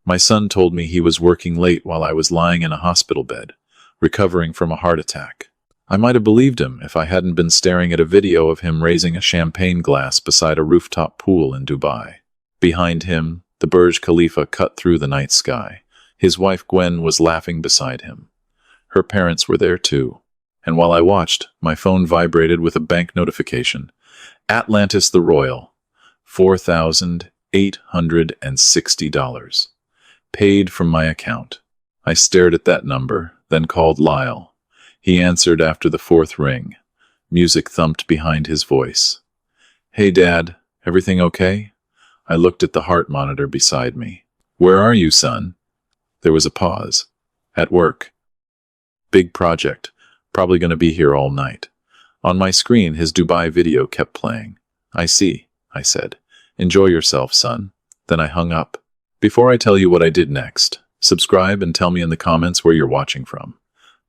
My son told me he was working late while I was lying in a hospital bed, recovering from a heart attack. I might have believed him if I hadn't been staring at a video of him raising a champagne glass beside a rooftop pool in Dubai. Behind him, the Burj Khalifa cut through the night sky. His wife Gwen was laughing beside him. Her parents were there too. And while I watched, my phone vibrated with a bank notification. Atlantis the Royal, $4,860. Paid from my account. I stared at that number, then called Lyle. He answered after the fourth ring. Music thumped behind his voice. "Hey, Dad, everything okay?" I looked at the heart monitor beside me. "Where are you, son?" There was a pause. "At work." "Big project. Probably going to be here all night." On my screen, his Dubai video kept playing. "I see," I said. "Enjoy yourself, son." Then I hung up. Before I tell you what I did next, subscribe and tell me in the comments where you're watching from.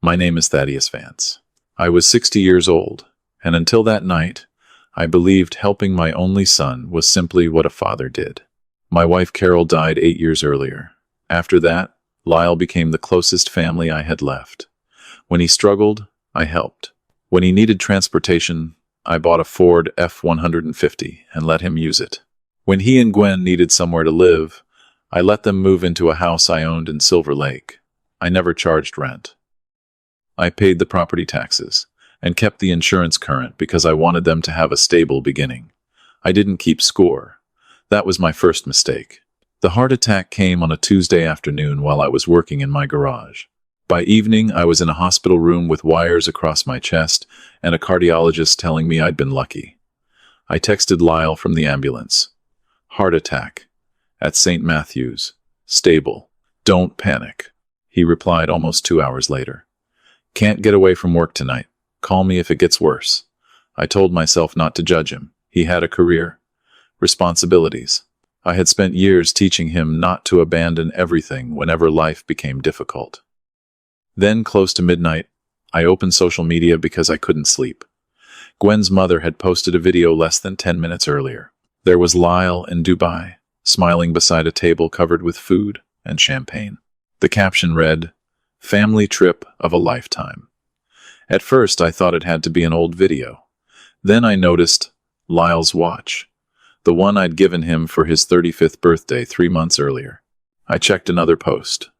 My name is Thaddeus Vance. I was 60 years old, and until that night, I believed helping my only son was simply what a father did. My wife Carol died 8 years earlier. After that, Lyle became the closest family I had left. When he struggled, I helped. When he needed transportation, I bought a Ford F-150 and let him use it. When he and Gwen needed somewhere to live, I let them move into a house I owned in Silver Lake. I never charged rent. I paid the property taxes and kept the insurance current because I wanted them to have a stable beginning. I didn't keep score. That was my first mistake. The heart attack came on a Tuesday afternoon while I was working in my garage. By evening, I was in a hospital room with wires across my chest and a cardiologist telling me I'd been lucky. I texted Lyle from the ambulance. "Heart attack. At St. Matthew's. Stable. Don't panic." He replied almost 2 hours later. "Can't get away from work tonight. Call me if it gets worse." I told myself not to judge him. He had a career. Responsibilities. I had spent years teaching him not to abandon everything whenever life became difficult. Then, close to midnight, I opened social media because I couldn't sleep. Gwen's mother had posted a video less than 10 minutes earlier. There was Lyle in Dubai, smiling beside a table covered with food and champagne. The caption read, "Family trip of a lifetime." At first, I thought it had to be an old video. Then I noticed Lyle's watch, the one I'd given him for his 35th birthday 3 months earlier. I checked another post.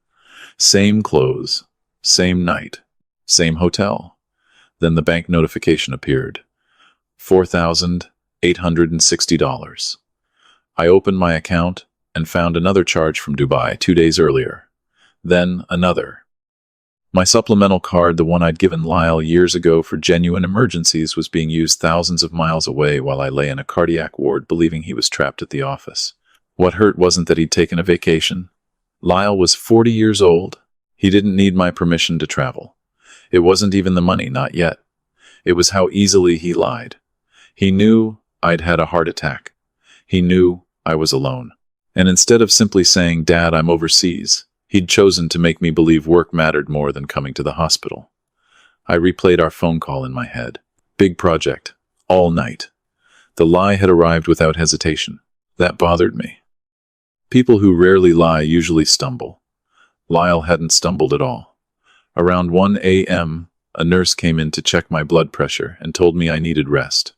Same clothes, same night, same hotel. Then the bank notification appeared. $4,860. I opened my account and found another charge from Dubai 2 days earlier. Then another. My supplemental card, the one I'd given Lyle years ago for genuine emergencies, was being used thousands of miles away while I lay in a cardiac ward believing he was trapped at the office. What hurt wasn't that he'd taken a vacation. Lyle was 40 years old. He didn't need my permission to travel. It wasn't even the money, not yet. It was how easily he lied. He knew I'd had a heart attack. He knew I was alone. And instead of simply saying, "Dad, I'm overseas," he'd chosen to make me believe work mattered more than coming to the hospital. I replayed our phone call in my head. Big project. All night. The lie had arrived without hesitation. That bothered me. People who rarely lie usually stumble. Lyle hadn't stumbled at all. Around 1 a.m., a nurse came in to check my blood pressure and told me I needed rest.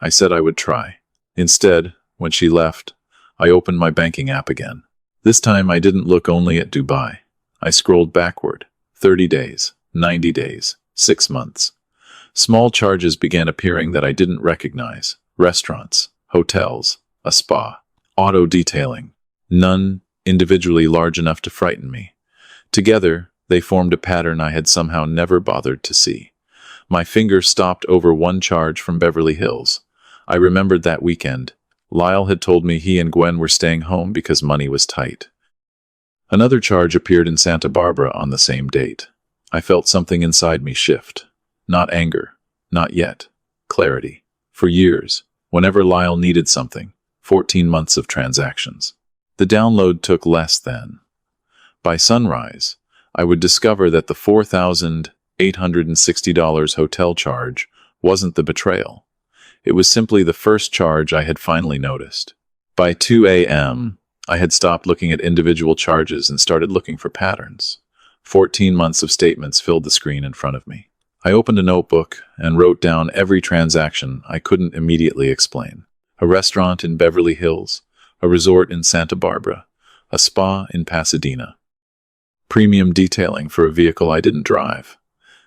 I said I would try. Instead, when she left, I opened my banking app again. This time I didn't look only at Dubai. I scrolled backward. 30 days, 90 days, 6 months. Small charges began appearing that I didn't recognize. Restaurants, hotels, a spa, auto detailing. None individually large enough to frighten me. Together, they formed a pattern I had somehow never bothered to see. My finger stopped over one charge from Beverly Hills. I remembered that weekend. Lyle had told me he and Gwen were staying home because money was tight. Another charge appeared in Santa Barbara on the same date. I felt something inside me shift. Not anger. Not yet. Clarity. For years, whenever Lyle needed something, 14 months of transactions. The download took less than. By sunrise, I would discover that the $4,860 hotel charge wasn't the betrayal. It was simply the first charge I had finally noticed. By 2 a.m., I had stopped looking at individual charges and started looking for patterns. 14 months of statements filled the screen in front of me. I opened a notebook and wrote down every transaction I couldn't immediately explain. A restaurant in Beverly Hills, a resort in Santa Barbara, a spa in Pasadena. Premium detailing for a vehicle I didn't drive.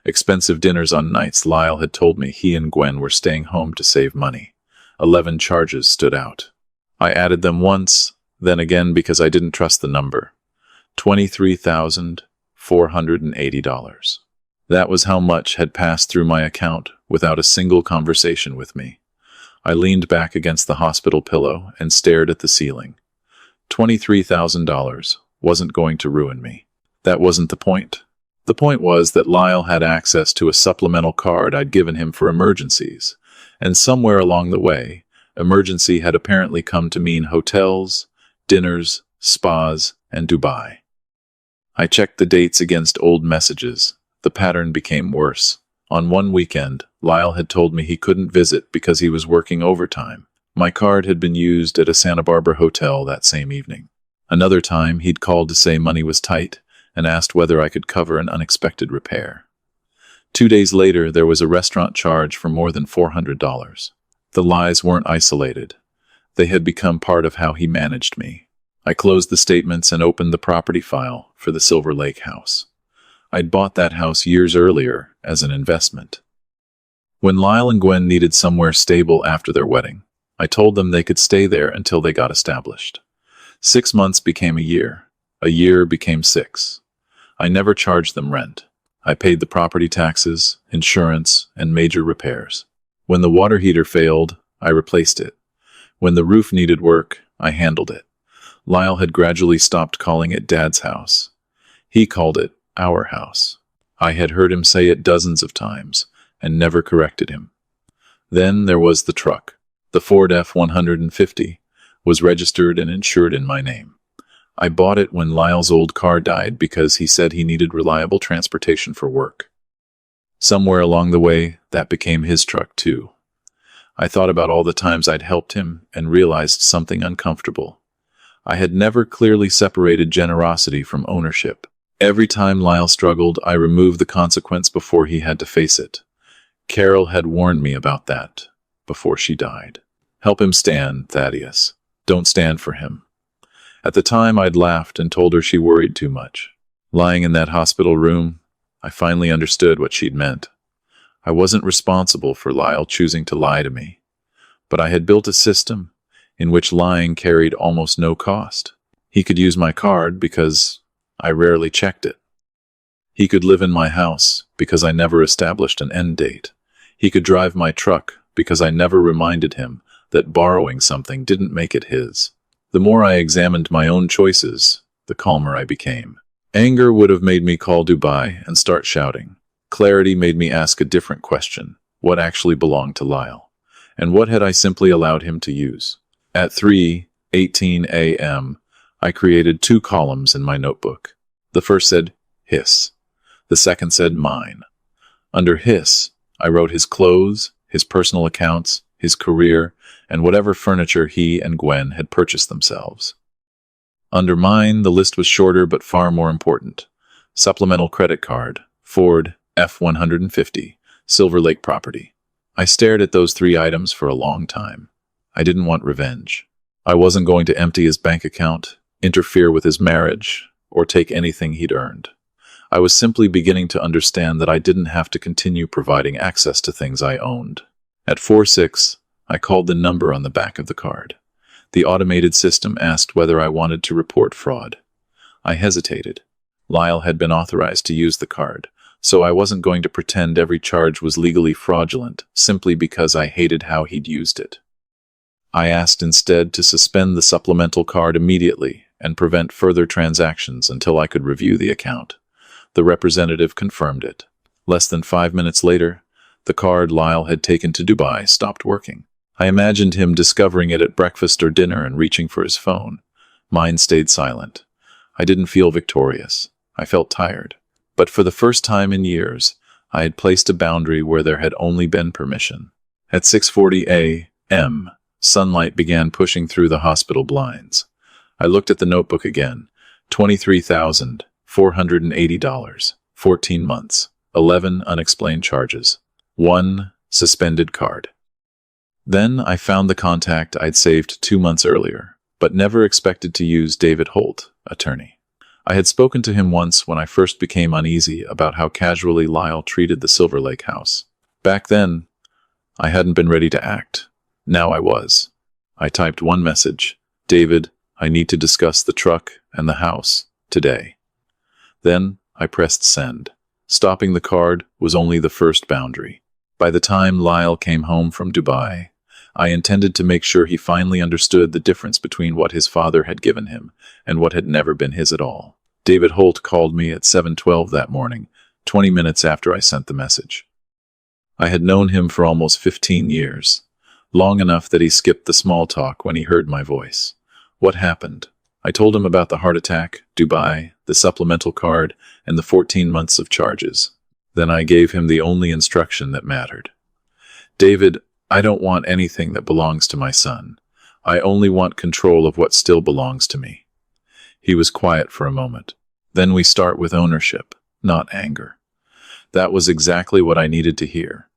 Expensive dinners on nights Lyle had told me he and Gwen were staying home to save money. 11 charges stood out. I added them once, then again because I didn't trust the number. $23,480. That was how much had passed through my account without a single conversation with me. I leaned back against the hospital pillow and stared at the ceiling. $23,000 wasn't going to ruin me. That wasn't the point. The point was that Lyle had access to a supplemental card I'd given him for emergencies, and somewhere along the way, emergency had apparently come to mean hotels, dinners, spas, and Dubai. I checked the dates against old messages. The pattern became worse. On one weekend, Lyle had told me he couldn't visit because he was working overtime. My card had been used at a Santa Barbara hotel that same evening. Another time, he'd called to say money was tight and asked whether I could cover an unexpected repair. 2 days later, there was a restaurant charge for more than $400. The lies weren't isolated. They had become part of how he managed me. I closed the statements and opened the property file for the Silver Lake house. I'd bought that house years earlier as an investment. When Lyle and Gwen needed somewhere stable after their wedding, I told them they could stay there until they got established. 6 months became a year became 6. I never charged them rent. I paid the property taxes, insurance, and major repairs. When the water heater failed, I replaced it. When the roof needed work, I handled it. Lyle had gradually stopped calling it Dad's house. He called it our house. I had heard him say it dozens of times and never corrected him. Then there was the truck. The Ford F-150 was registered and insured in my name. I bought it when Lyle's old car died because he said he needed reliable transportation for work. Somewhere along the way, that became his truck too. I thought about all the times I'd helped him and realized something uncomfortable. I had never clearly separated generosity from ownership. Every time Lyle struggled, I removed the consequence before he had to face it. Carol had warned me about that before she died. Help him stand, Thaddeus. Don't stand for him. At the time, I'd laughed and told her she worried too much. Lying in that hospital room, I finally understood what she'd meant. I wasn't responsible for Lyle choosing to lie to me, but I had built a system in which lying carried almost no cost. He could use my card because I rarely checked it. He could live in my house because I never established an end date. He could drive my truck because I never reminded him that borrowing something didn't make it his. The more I examined my own choices, the calmer I became. Anger would have made me call Dubai and start shouting. Clarity made me ask a different question. What actually belonged to Lyle? And what had I simply allowed him to use? At 3:18 a.m., I created 2 columns in my notebook. The first said, his. The second said, mine. Under his, I wrote his clothes, his personal accounts, his career, and whatever furniture he and Gwen had purchased themselves. Under mine, the list was shorter but far more important. Supplemental credit card, Ford F-150, Silver Lake property. I stared at those 3 items for a long time. I didn't want revenge. I wasn't going to empty his bank account, interfere with his marriage, or take anything he'd earned. I was simply beginning to understand that I didn't have to continue providing access to things I owned. At 4:06, I called the number on the back of the card. The automated system asked whether I wanted to report fraud. I hesitated. Lyle had been authorized to use the card, so I wasn't going to pretend every charge was legally fraudulent simply because I hated how he'd used it. I asked instead to suspend the supplemental card immediately and prevent further transactions until I could review the account. The representative confirmed it. Less than 5 minutes later, the card Lyle had taken to Dubai stopped working. I imagined him discovering it at breakfast or dinner and reaching for his phone. Mine stayed silent. I didn't feel victorious. I felt tired. But for the first time in years, I had placed a boundary where there had only been permission. At 6:40 a.m., sunlight began pushing through the hospital blinds. I looked at the notebook again. $23,480. 14 months. 11 unexplained charges. 1 suspended card. Then I found the contact I'd saved 2 months earlier, but never expected to use David Holt, attorney. I had spoken to him once when I first became uneasy about how casually Lyle treated the Silver Lake house. Back then, I hadn't been ready to act. Now I was. I typed one message. David, I need to discuss the truck and the house today. Then I pressed send. Stopping the card was only the first boundary. By the time Lyle came home from Dubai, I intended to make sure he finally understood the difference between what his father had given him and what had never been his at all. David Holt called me at 7:12 that morning, 20 minutes after I sent the message. I had known him for almost 15 years, long enough that he skipped the small talk when he heard my voice. What happened? I told him about the heart attack, Dubai, the supplemental card, and the 14 months of charges. Then I gave him the only instruction that mattered. David, I don't want anything that belongs to my son. I only want control of what still belongs to me. He was quiet for a moment. Then we start with ownership, not anger. That was exactly what I needed to hear.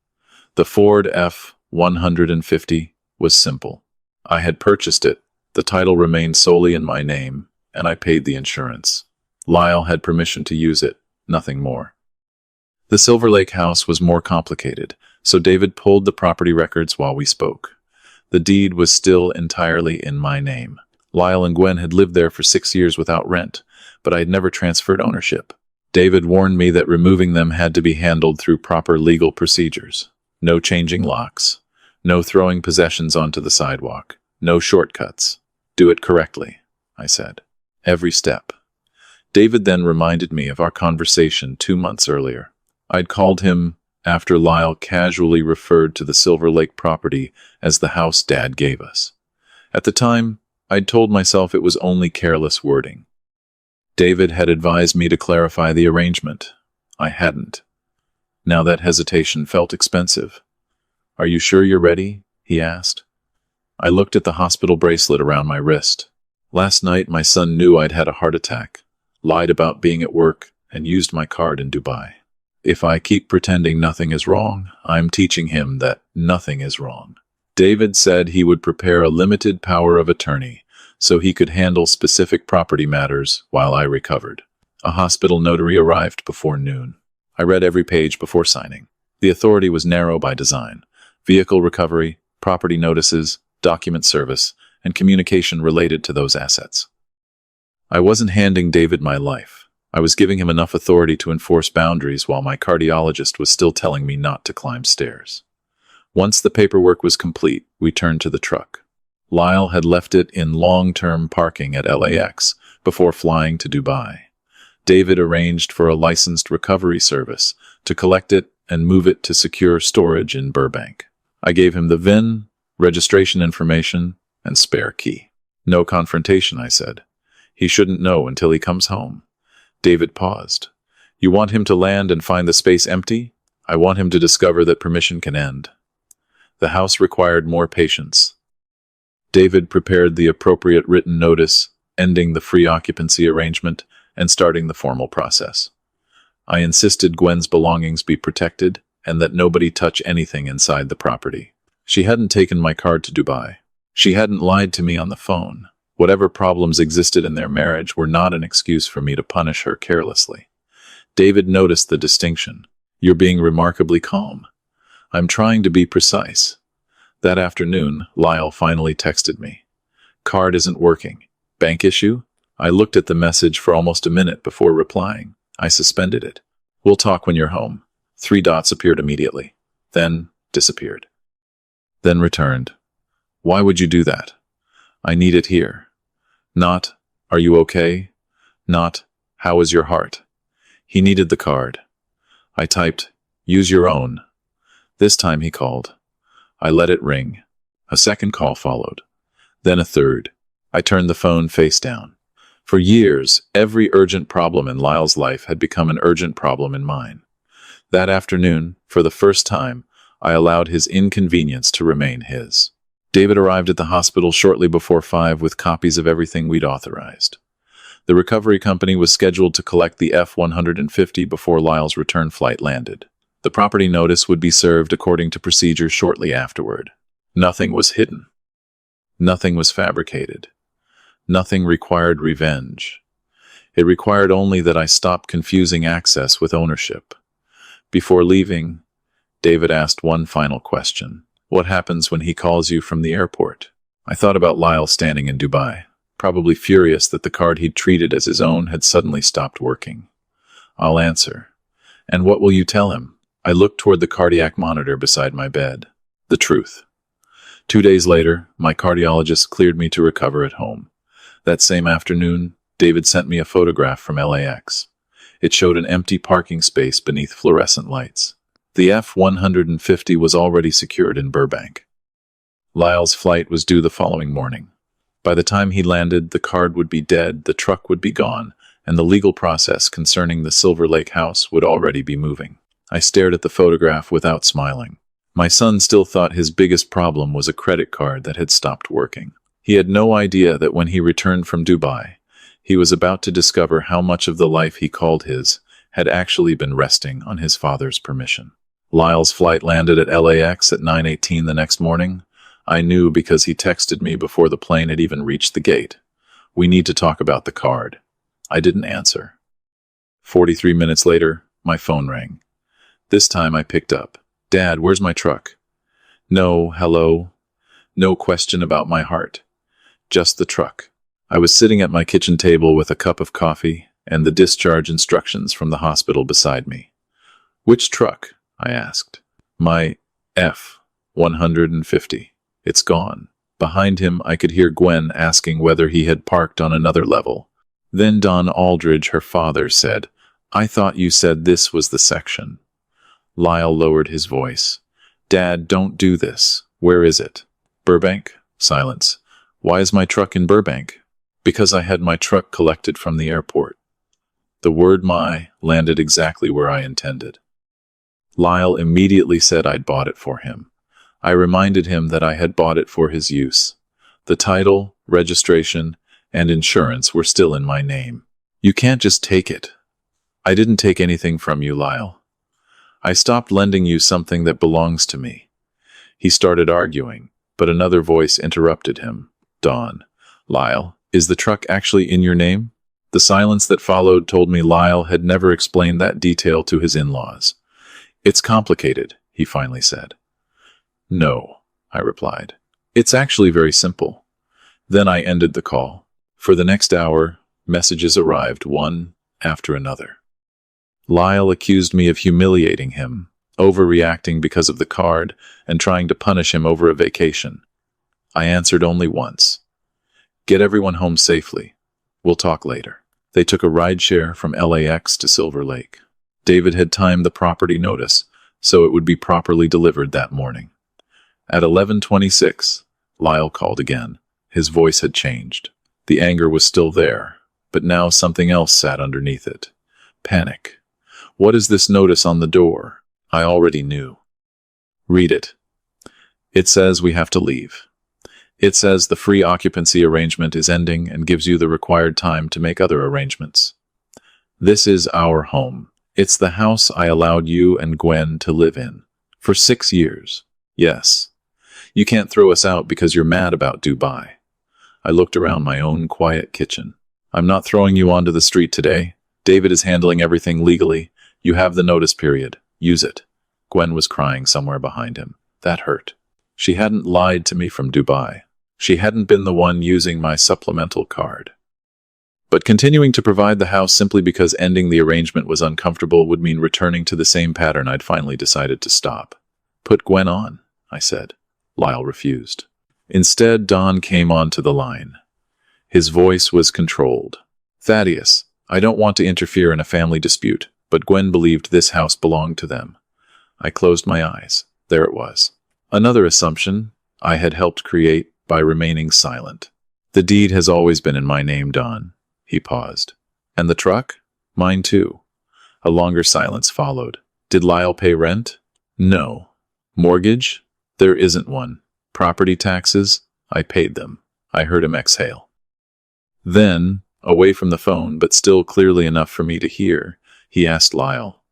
The Ford F-150 was simple. I had purchased it. The title remained solely in my name, and I paid the insurance. Lyle had permission to use it, nothing more. The Silver Lake house was more complicated, so David pulled the property records while we spoke. The deed was still entirely in my name. Lyle and Gwen had lived there for 6 years without rent, but I had never transferred ownership. David warned me that removing them had to be handled through proper legal procedures. No changing locks. No throwing possessions onto the sidewalk. No shortcuts. Do it correctly, I said. Every step. David then reminded me of our conversation 2 months earlier. I'd called him after Lyle casually referred to the Silver Lake property as the house Dad gave us. At the time, I'd told myself it was only careless wording. David had advised me to clarify the arrangement. I hadn't. Now that hesitation felt expensive. Are you sure you're ready? He asked. I looked at the hospital bracelet around my wrist. Last night, my son knew I'd had a heart attack, lied about being at work, and used my card in Dubai. If I keep pretending nothing is wrong, I'm teaching him that nothing is wrong. David said he would prepare a limited power of attorney so he could handle specific property matters while I recovered. A hospital notary arrived before noon. I read every page before signing. The authority was narrow by design. Vehicle recovery, property notices, document service, and communication related to those assets. I wasn't handing David my life. I was giving him enough authority to enforce boundaries while my cardiologist was still telling me not to climb stairs. Once the paperwork was complete, we turned to the truck. Lyle had left it in long-term parking at LAX before flying to Dubai. David arranged for a licensed recovery service to collect it and move it to secure storage in Burbank. I gave him the VIN, registration information, and spare key. No confrontation, I said. He shouldn't know until he comes home. David paused. You want him to land and find the space empty? I want him to discover that permission can end. The house required more patience. David prepared the appropriate written notice, ending the free occupancy arrangement and starting the formal process. I insisted Gwen's belongings be protected and that nobody touch anything inside the property. She hadn't taken my card to Dubai. She hadn't lied to me on the phone. Whatever problems existed in their marriage were not an excuse for me to punish her carelessly. David noticed the distinction. You're being remarkably calm. I'm trying to be precise. That afternoon, Lyle finally texted me. Card isn't working. Bank issue? I looked at the message for almost a minute before replying. I suspended it. We'll talk when you're home. 3 dots appeared immediately. Then disappeared. Then returned. Why would you do that? I need it here. Not, are you okay? Not, how is your heart? He needed the card. I typed, use your own. This time he called. I let it ring. A second call followed. Then a third. I turned the phone face down. For years, every urgent problem in Lyle's life had become an urgent problem in mine. That afternoon, for the first time, I allowed his inconvenience to remain his. David arrived at the hospital shortly before 5 with copies of everything we'd authorized. The recovery company was scheduled to collect the F-150 before Lyle's return flight landed. The property notice would be served according to procedure shortly afterward. Nothing was hidden. Nothing was fabricated. Nothing required revenge. It required only that I stop confusing access with ownership. Before leaving, David asked one final question. What happens when he calls you from the airport? I thought about Lyle standing in Dubai, probably furious that the card he'd treated as his own had suddenly stopped working. I'll answer. And what will you tell him? I looked toward the cardiac monitor beside my bed. The truth. 2 days later, my cardiologist cleared me to recover at home. That same afternoon, David sent me a photograph from LAX. It showed an empty parking space beneath fluorescent lights. The F-150 was already secured in Burbank. Lyle's flight was due the following morning. By the time he landed, the card would be dead, the truck would be gone, and the legal process concerning the Silver Lake house would already be moving. I stared at the photograph without smiling. My son still thought his biggest problem was a credit card that had stopped working. He had no idea that when he returned from Dubai, he was about to discover how much of the life he called his had actually been resting on his father's permission. Lyle's flight landed at LAX at 9:18 the next morning. I knew because he texted me before the plane had even reached the gate. We need to talk about the card. I didn't answer. 43 minutes later, my phone rang. This time I picked up. Dad, where's my truck? No, hello. No question about my heart. Just the truck. I was sitting at my kitchen table with a cup of coffee and the discharge instructions from the hospital beside me. Which truck? I asked. My F-150. It's gone. Behind him, I could hear Gwen asking whether he had parked on another level. Then Don Aldridge, her father, said, I thought you said this was the section. Lyle lowered his voice. Dad, don't do this. Where is it? Burbank? Silence. Why is my truck in Burbank? Because I had my truck collected from the airport. The word my landed exactly where I intended. Lyle immediately said I'd bought it for him. I reminded him that I had bought it for his use. The title, registration, and insurance were still in my name. You can't just take it. I didn't take anything from you, Lyle. I stopped lending you something that belongs to me. He started arguing, but another voice interrupted him. Don. Lyle, is the truck actually in your name? The silence that followed told me Lyle had never explained that detail to his in-laws. It's complicated, he finally said. No, I replied. It's actually very simple. Then I ended the call. For the next hour, messages arrived one after another. Lyle accused me of humiliating him, overreacting because of the card, and trying to punish him over a vacation. I answered only once. Get everyone home safely. We'll talk later. They took a rideshare from LAX to Silver Lake. David had timed the property notice, so it would be properly delivered that morning. At 11:26, Lyle called again. His voice had changed. The anger was still there, but now something else sat underneath it. Panic. What is this notice on the door? I already knew. Read it. It says we have to leave. It says the free occupancy arrangement is ending and gives you the required time to make other arrangements. This is our home. It's the house I allowed you and Gwen to live in. For 6 years. Yes. You can't throw us out because you're mad about Dubai. I looked around my own quiet kitchen. I'm not throwing you onto the street today. David is handling everything legally. You have the notice period. Use it. Gwen was crying somewhere behind him. That hurt. She hadn't lied to me from Dubai. She hadn't been the one using my supplemental card. But continuing to provide the house simply because ending the arrangement was uncomfortable would mean returning to the same pattern I'd finally decided to stop. Put Gwen on, I said. Lyle refused. Instead, Don came onto the line. His voice was controlled. Thaddeus, I don't want to interfere in a family dispute, but Gwen believed this house belonged to them. I closed my eyes. There it was. Another assumption I had helped create by remaining silent. The deed has always been in my name, Don. He paused. And the truck? Mine too. A longer silence followed. Did Lyle pay rent? No. Mortgage? There isn't one. Property taxes? I paid them. I heard him exhale. Then, away from the phone, but still clearly enough for me to hear, he asked Lyle,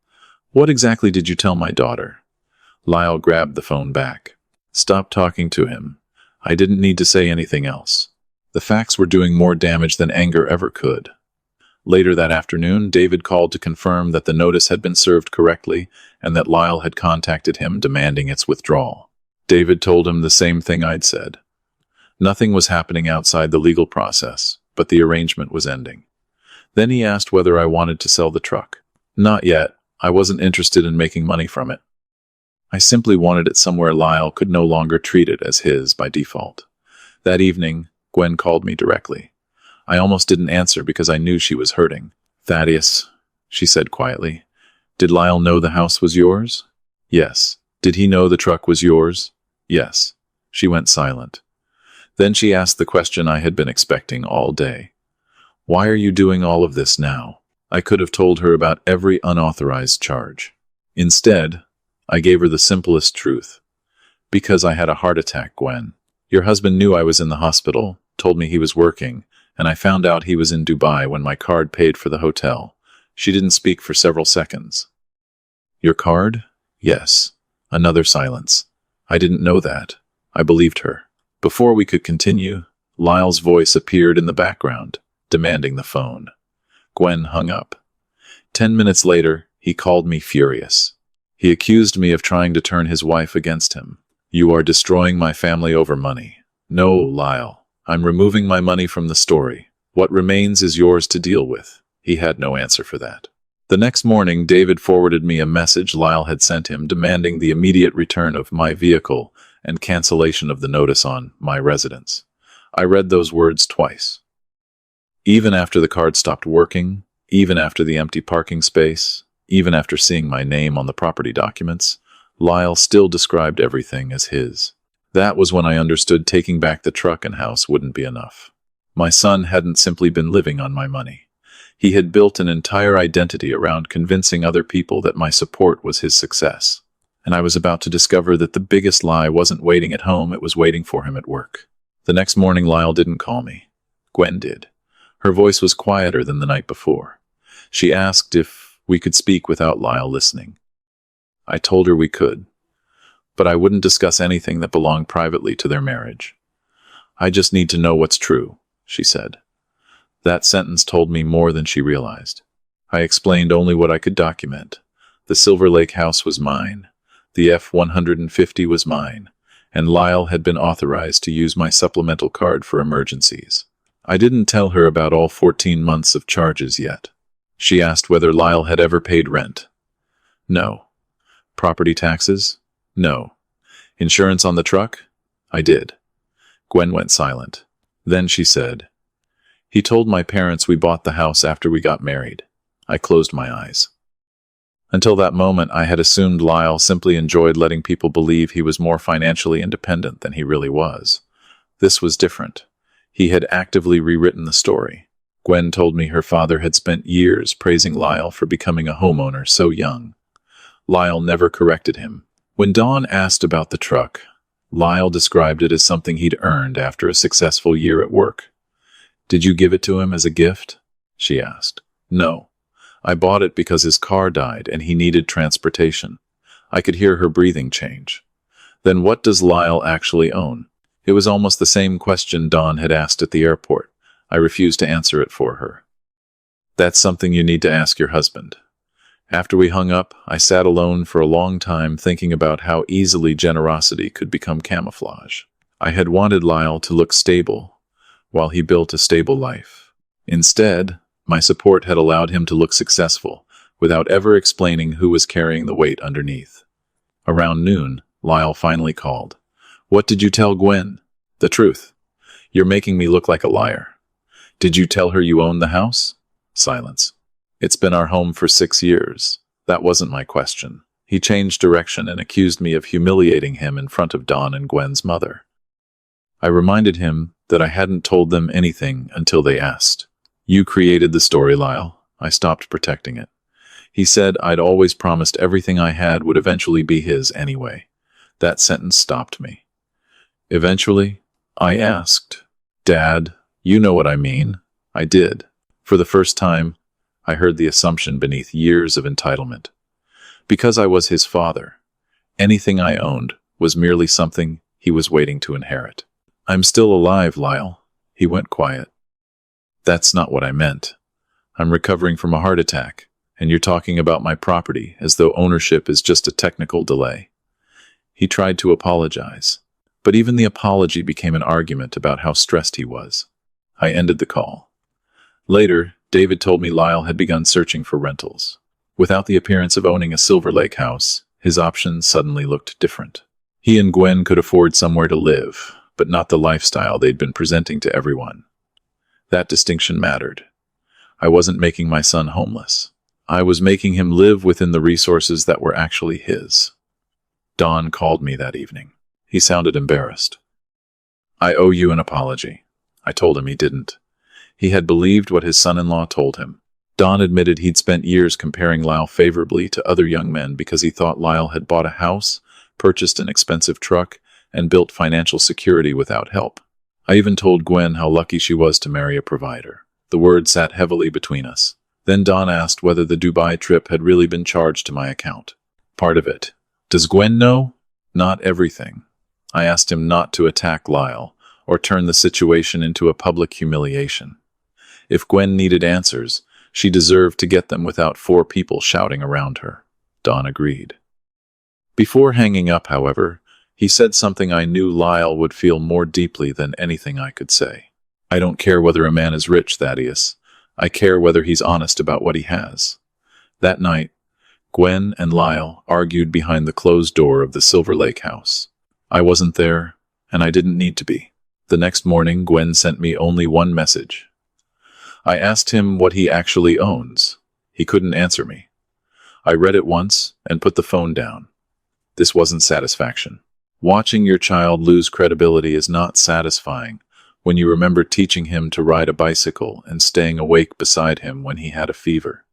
"What exactly did you tell my daughter?" Lyle grabbed the phone back. "Stop talking to him. I didn't need to say anything else." The facts were doing more damage than anger ever could. Later that afternoon, David called to confirm that the notice had been served correctly and that Lyle had contacted him demanding its withdrawal. David told him the same thing I'd said. Nothing was happening outside the legal process, but the arrangement was ending. Then he asked whether I wanted to sell the truck. Not yet. I wasn't interested in making money from it. I simply wanted it somewhere Lyle could no longer treat it as his by default. That evening, Gwen called me directly. I almost didn't answer because I knew she was hurting. "Thaddeus," she said quietly, "did Lyle know the house was yours?" "Yes." "Did he know the truck was yours?" "Yes." She went silent. Then she asked the question I had been expecting all day. "Why are you doing all of this now?" I could have told her about every unauthorized charge. Instead, I gave her the simplest truth. "Because I had a heart attack, Gwen. Your husband knew I was in the hospital, told me he was working, and I found out he was in Dubai when my card paid for the hotel." She didn't speak for several seconds. "Your card?" "Yes." Another silence. I didn't know that. I believed her. Before we could continue, Lyle's voice appeared in the background, demanding the phone. Gwen hung up. 10 minutes later, he called me furious. He accused me of trying to turn his wife against him. "You are destroying my family over money." "No, Lyle. I'm removing my money from the story. What remains is yours to deal with." He had no answer for that. The next morning, David forwarded me a message Lyle had sent him demanding the immediate return of my vehicle and cancellation of the notice on my residence. I read those words twice. Even after the card stopped working, even after the empty parking space, even after seeing my name on the property documents, Lyle still described everything as his. That was when I understood taking back the truck and house wouldn't be enough. My son hadn't simply been living on my money. He had built an entire identity around convincing other people that my support was his success. And I was about to discover that the biggest lie wasn't waiting at home, it was waiting for him at work. The next morning, Lyle didn't call me. Gwen did. Her voice was quieter than the night before. She asked if we could speak without Lyle listening. I told her we could. But I wouldn't discuss anything that belonged privately to their marriage. "I just need to know what's true," she said. That sentence told me more than she realized. I explained only what I could document. The Silver Lake house was mine. The F-150 was mine. And Lyle had been authorized to use my supplemental card for emergencies. I didn't tell her about all 14 months of charges yet. She asked whether Lyle had ever paid rent. No. Property taxes? No. Insurance on the truck? I did. Gwen went silent. Then she said, "He told my parents we bought the house after we got married." I closed my eyes. Until that moment, I had assumed Lyle simply enjoyed letting people believe he was more financially independent than he really was. This was different. He had actively rewritten the story. Gwen told me her father had spent years praising Lyle for becoming a homeowner so young. Lyle never corrected him. When Dawn asked about the truck, Lyle described it as something he'd earned after a successful year at work. "Did you give it to him as a gift?" she asked. "No. I bought it because his car died and he needed transportation." I could hear her breathing change. "Then what does Lyle actually own?" It was almost the same question Dawn had asked at the airport. I refused to answer it for her. "That's something you need to ask your husband." After we hung up, I sat alone for a long time thinking about how easily generosity could become camouflage. I had wanted Lyle to look stable while he built a stable life. Instead, my support had allowed him to look successful without ever explaining who was carrying the weight underneath. Around noon, Lyle finally called. "What did you tell Gwen?" "The truth. You're making me look like a liar." "Did you tell her you owned the house?" Silence. "It's been our home for 6 years. That wasn't my question." He changed direction and accused me of humiliating him in front of Dawn and Gwen's mother. I reminded him that I hadn't told them anything until they asked. "You created the story, Lyle." I stopped protecting it. He said I'd always promised everything I had would eventually be his anyway. That sentence stopped me. Eventually, I asked, "Dad, you know what I mean?" I did. For the first time, I heard the assumption beneath years of entitlement. Because I was his father, anything I owned was merely something he was waiting to inherit. "I'm still alive, Lyle." He went quiet. "That's not what I meant. I'm recovering from a heart attack, and you're talking about my property as though ownership is just a technical delay." He tried to apologize, but even the apology became an argument about how stressed he was. I ended the call. Later, David told me Lyle had begun searching for rentals. Without the appearance of owning a Silver Lake house, his options suddenly looked different. He and Gwen could afford somewhere to live, but not the lifestyle they'd been presenting to everyone. That distinction mattered. I wasn't making my son homeless. I was making him live within the resources that were actually his. Don called me that evening. He sounded embarrassed. "I owe you an apology." I told him he didn't. He had believed what his son-in-law told him. Don admitted he'd spent years comparing Lyle favorably to other young men because he thought Lyle had bought a house, purchased an expensive truck, and built financial security without help. I even told Gwen how lucky she was to marry a provider. The word sat heavily between us. Then Don asked whether the Dubai trip had really been charged to my account. "Part of it. Does Gwen know?" "Not everything." I asked him not to attack Lyle or turn the situation into a public humiliation. If Gwen needed answers, she deserved to get them without 4 people shouting around her. Don agreed. Before hanging up, however, he said something I knew Lyle would feel more deeply than anything I could say. "I don't care whether a man is rich, Thaddeus. I care whether he's honest about what he has." That night, Gwen and Lyle argued behind the closed door of the Silver Lake house. I wasn't there, and I didn't need to be. The next morning, Gwen sent me only one message. I asked him what he actually owns. He couldn't answer me. I read it once and put the phone down. This wasn't satisfaction. Watching your child lose credibility is not satisfying when you remember teaching him to ride a bicycle and staying awake beside him when he had a fever.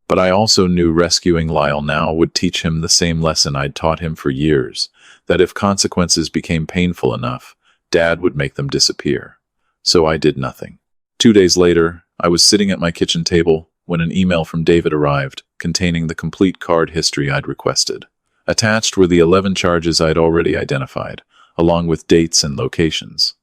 But I also knew rescuing Lyle now would teach him the same lesson I'd taught him for years, that if consequences became painful enough, Dad would make them disappear. So I did nothing. 2 days later, I was sitting at my kitchen table when an email from David arrived, containing the complete card history I'd requested. Attached were the 11 charges I'd already identified, along with dates and locations.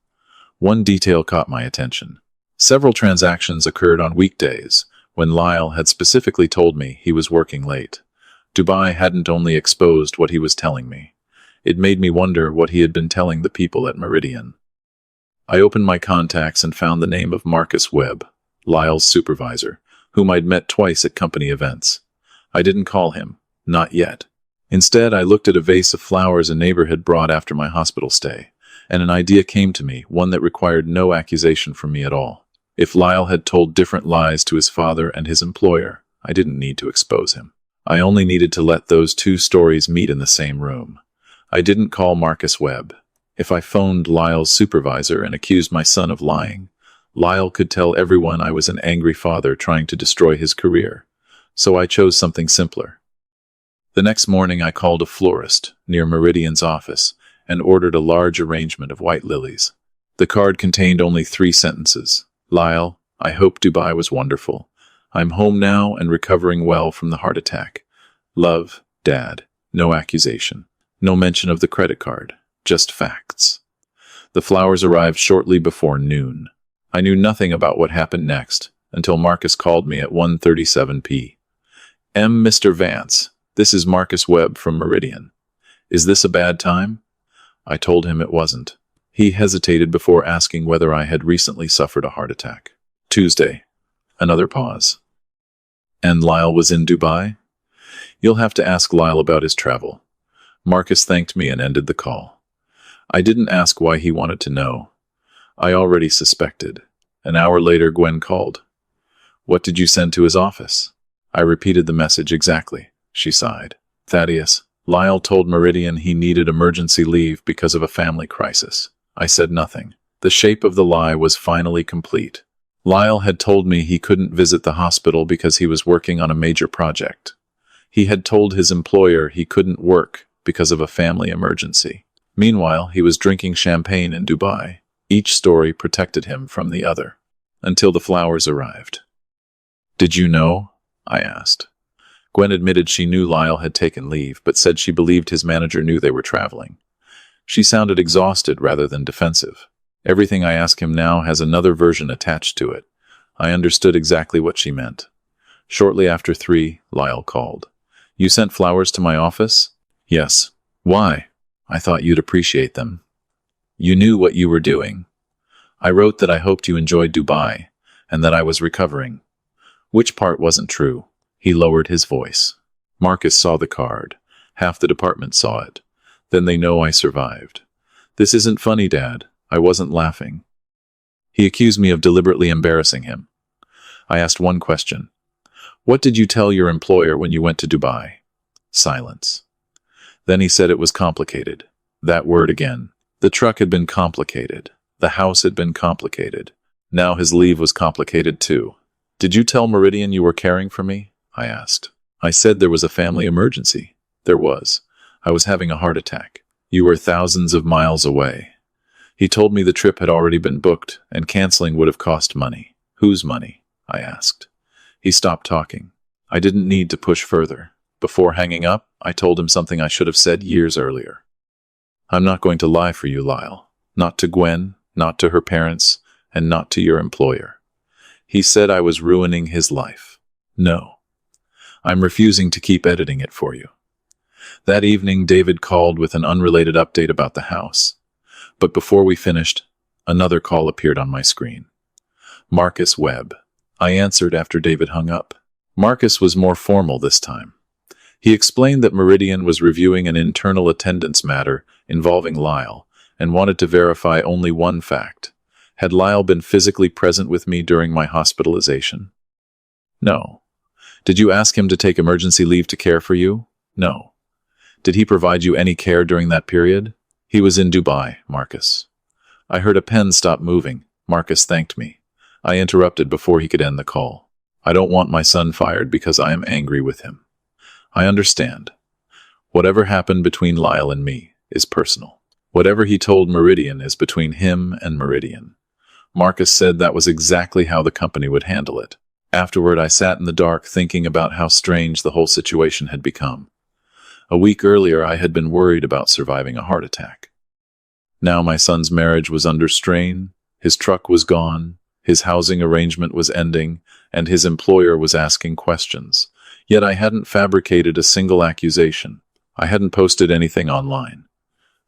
One detail caught my attention. Several transactions occurred on weekdays, when Lyle had specifically told me he was working late. Dubai hadn't only exposed what he was telling me. It made me wonder what he had been telling the people at Meridian. I opened my contacts and found the name of Marcus Webb, Lyle's supervisor, whom I'd met twice at company events. I didn't call him, not yet. Instead, I looked at a vase of flowers a neighbor had brought after my hospital stay, and an idea came to me, one that required no accusation from me at all. If Lyle had told different lies to his father and his employer, I didn't need to expose him. I only needed to let those 2 stories meet in the same room. I didn't call Marcus Webb. If I phoned Lyle's supervisor and accused my son of lying, Lyle could tell everyone I was an angry father trying to destroy his career. So I chose something simpler. The next morning I called a florist near Meridian's office and ordered a large arrangement of white lilies. The card contained only 3 sentences. "Lyle, I hope Dubai was wonderful. I'm home now and recovering well from the heart attack. Love, Dad." No accusation. No mention of the credit card. Just facts. The flowers arrived shortly before noon. I knew nothing about what happened next until Marcus called me at 1:37 p.m. "Mr. Vance, this is Marcus Webb from Meridian. Is this a bad time?" I told him it wasn't. He hesitated before asking whether I had recently suffered a heart attack. "Tuesday." Another pause. "And Lyle was in Dubai?" "You'll have to ask Lyle about his travel." Marcus thanked me and ended the call. I didn't ask why he wanted to know. I already suspected. An hour later, Gwen called. "What did you send to his office?" I repeated the message exactly. She sighed. "Thaddeus, Lyle told Meridian he needed emergency leave because of a family crisis." I said nothing. The shape of the lie was finally complete. Lyle had told me he couldn't visit the hospital because he was working on a major project. He had told his employer he couldn't work because of a family emergency. Meanwhile, he was drinking champagne in Dubai. Each story protected him from the other, until the flowers arrived. "Did you know?" I asked. Gwen admitted she knew Lyle had taken leave, but said she believed his manager knew they were traveling. She sounded exhausted rather than defensive. Everything I ask him now has another version attached to it. I understood exactly what she meant. Shortly after 3, Lyle called. "You sent flowers to my office?" "Yes." "Why?" "I thought you'd appreciate them." "You knew what you were doing." "I wrote that I hoped you enjoyed Dubai, and that I was recovering." "Which part wasn't true?" He lowered his voice. "Marcus saw the card. Half the department saw it. Then they know I survived." "This isn't funny, Dad." I wasn't laughing. He accused me of deliberately embarrassing him. I asked one question. "What did you tell your employer when you went to Dubai?" Silence. Then he said it was complicated. That word again. The truck had been complicated. The house had been complicated. Now his leave was complicated too. "Did you tell Meridian you were caring for me?" I asked. "I said there was a family emergency." "There was. I was having a heart attack." "You were thousands of miles away." He told me the trip had already been booked, and canceling would have cost money. "Whose money?" I asked. He stopped talking. I didn't need to push further. Before hanging up, I told him something I should have said years earlier. "I'm not going to lie for you, Lyle. Not to Gwen, not to her parents, and not to your employer." He said I was ruining his life. "No. I'm refusing to keep editing it for you." That evening, David called with an unrelated update about the house. But before we finished, another call appeared on my screen. Marcus Webb. I answered after David hung up. Marcus was more formal this time. He explained that Meridian was reviewing an internal attendance matter involving Lyle and wanted to verify only one fact. Had Lyle been physically present with me during my hospitalization? No. Did you ask him to take emergency leave to care for you? No. Did he provide you any care during that period? He was in Dubai, Marcus. I heard a pen stop moving. Marcus thanked me. I interrupted before he could end the call. "I don't want my son fired because I am angry with him." "I understand. Whatever happened between Lyle and me is personal. Whatever he told Meridian is between him and Meridian." Marcus said that was exactly how the company would handle it. Afterward, I sat in the dark thinking about how strange the whole situation had become. A week earlier, I had been worried about surviving a heart attack. Now my son's marriage was under strain, his truck was gone, his housing arrangement was ending, and his employer was asking questions. Yet I hadn't fabricated a single accusation. I hadn't posted anything online.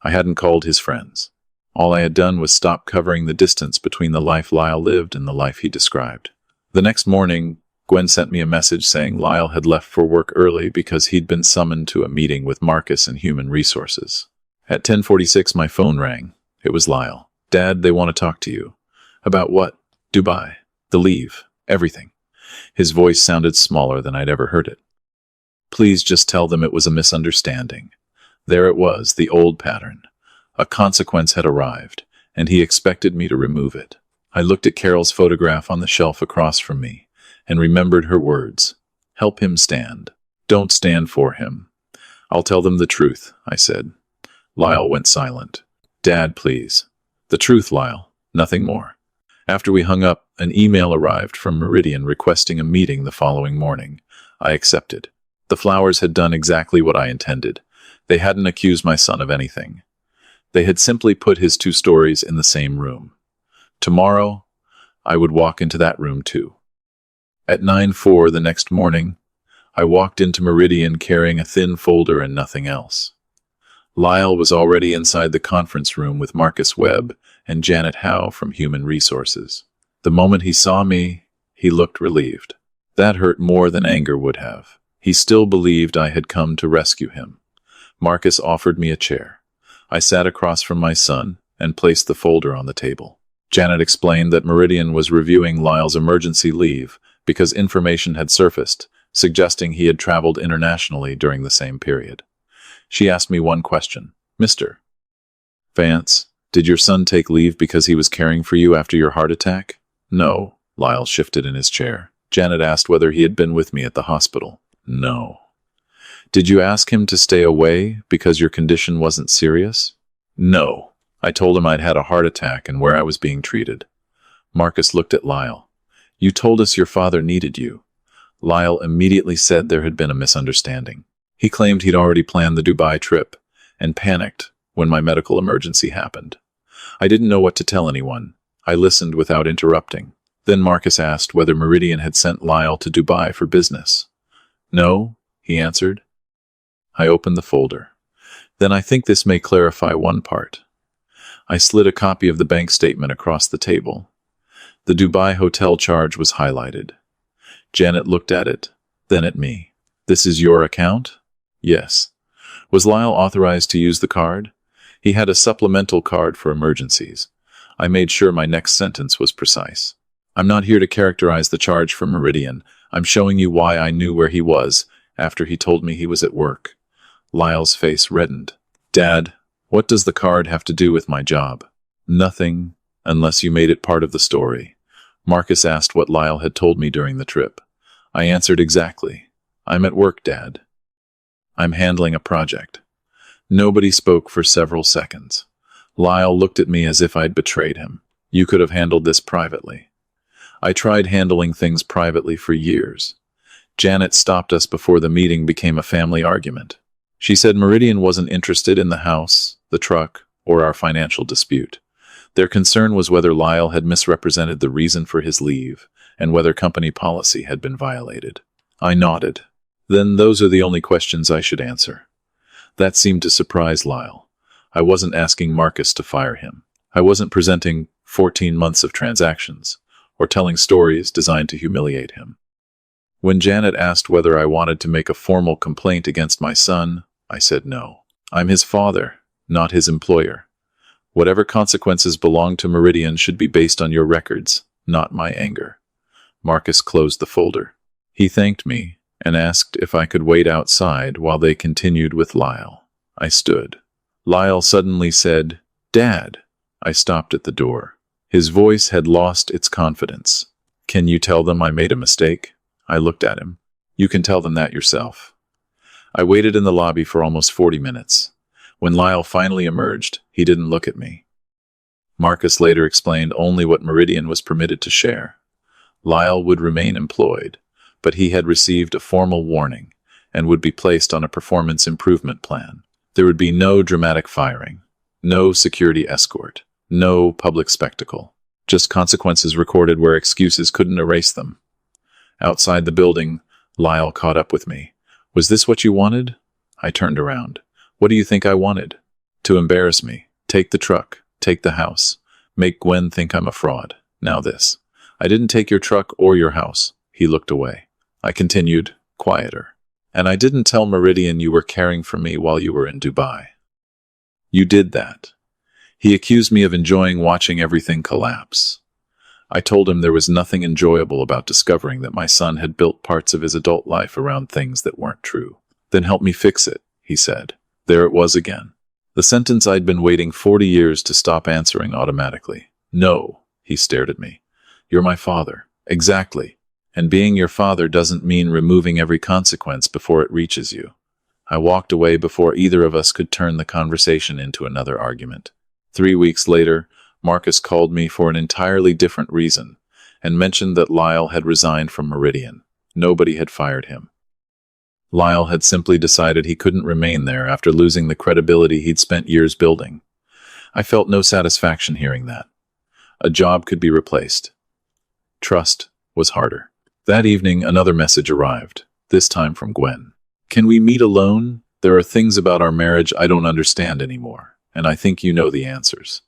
I hadn't called his friends. All I had done was stop covering the distance between the life Lyle lived and the life he described. The next morning, Gwen sent me a message saying Lyle had left for work early because he'd been summoned to a meeting with Marcus and Human Resources. At 10:46, my phone rang. It was Lyle. "Dad, they want to talk to you." "About what?" "Dubai. The leave. Everything." His voice sounded smaller than I'd ever heard it. "Please just tell them it was a misunderstanding." There it was, the old pattern. A consequence had arrived, and he expected me to remove it. I looked at Carol's photograph on the shelf across from me and remembered her words. "Help him stand. Don't stand for him." "I'll tell them the truth," I said. Lyle went silent. "Dad, please." "The truth, Lyle. Nothing more." After we hung up, an email arrived from Meridian requesting a meeting the following morning. I accepted. The flowers had done exactly what I intended. They hadn't accused my son of anything. They had simply put his 2 stories in the same room. Tomorrow, I would walk into that room too. At 9:04 the next morning, I walked into Meridian carrying a thin folder and nothing else. Lyle was already inside the conference room with Marcus Webb and Janet Howe from Human Resources. The moment he saw me, he looked relieved. That hurt more than anger would have. He still believed I had come to rescue him. Marcus offered me a chair. I sat across from my son and placed the folder on the table. Janet explained that Meridian was reviewing Lyle's emergency leave because information had surfaced, suggesting he had traveled internationally during the same period. She asked me one question. "Mr. Vance, did your son take leave because he was caring for you after your heart attack?" "No." Lyle shifted in his chair. Janet asked whether he had been with me at the hospital. "No." "Did you ask him to stay away because your condition wasn't serious?" No. I told him I'd had a heart attack and where I was being treated. Marcus looked at Lyle. You told us your father needed you. Lyle immediately said there had been a misunderstanding. He claimed he'd already planned the Dubai trip and panicked when my medical emergency happened. I didn't know what to tell anyone. I listened without interrupting. Then Marcus asked whether Meridian had sent Lyle to Dubai for business. No, he answered. I opened the folder. Then I think this may clarify one part. I slid a copy of the bank statement across the table. The Dubai hotel charge was highlighted. Janet looked at it, then at me. This is your account? Yes. Was Lyle authorized to use the card? He had a supplemental card for emergencies. I made sure my next sentence was precise. I'm not here to characterize the charge for Meridian. I'm showing you why I knew where he was after he told me he was at work. Lyle's face reddened. Dad, what does the card have to do with my job? Nothing, unless you made it part of the story. Marcus asked what Lyle had told me during the trip. I answered exactly. I'm at work, Dad. I'm handling a project. Nobody spoke for several seconds. Lyle looked at me as if I'd betrayed him. You could have handled this privately. I tried handling things privately for years. Janet stopped us before the meeting became a family argument. She said Meridian wasn't interested in the house, the truck, or our financial dispute. Their concern was whether Lyle had misrepresented the reason for his leave and whether company policy had been violated. I nodded. Then those are the only questions I should answer. That seemed to surprise Lyle. I wasn't asking Marcus to fire him. I wasn't presenting 14 months of transactions or telling stories designed to humiliate him. When Janet asked whether I wanted to make a formal complaint against my son, I said no. I'm his father, not his employer. Whatever consequences belong to Meridian should be based on your records, not my anger. Marcus closed the folder. He thanked me and asked if I could wait outside while they continued with Lyle. I stood. Lyle suddenly said, Dad. I stopped at the door. His voice had lost its confidence. Can you tell them I made a mistake? I looked at him. You can tell them that yourself. I waited in the lobby for almost 40 minutes. When Lyle finally emerged, he didn't look at me. Marcus later explained only what Meridian was permitted to share. Lyle would remain employed, but he had received a formal warning and would be placed on a performance improvement plan. There would be no dramatic firing, no security escort, no public spectacle, just consequences recorded where excuses couldn't erase them. Outside the building, Lyle caught up with me. Was this what you wanted? I turned around. What do you think I wanted? To embarrass me, take the truck, take the house, make Gwen think I'm a fraud. Now this. I didn't take your truck or your house. He looked away. I continued, quieter. And I didn't tell Meridian you were caring for me while you were in Dubai. You did that. He accused me of enjoying watching everything collapse. I told him there was nothing enjoyable about discovering that my son had built parts of his adult life around things that weren't true. Then help me fix it, he said. There it was again. The sentence I'd been waiting 40 years to stop answering automatically. No, he stared at me. You're my father. Exactly. And being your father doesn't mean removing every consequence before it reaches you. I walked away before either of us could turn the conversation into another argument. 3 weeks later, Marcus called me for an entirely different reason and mentioned that Lyle had resigned from Meridian. Nobody had fired him. Lyle had simply decided he couldn't remain there after losing the credibility he'd spent years building. I felt no satisfaction hearing that. A job could be replaced. Trust was harder. That evening, another message arrived, this time from Gwen. Can we meet alone? There are things about our marriage I don't understand anymore, and I think you know the answers.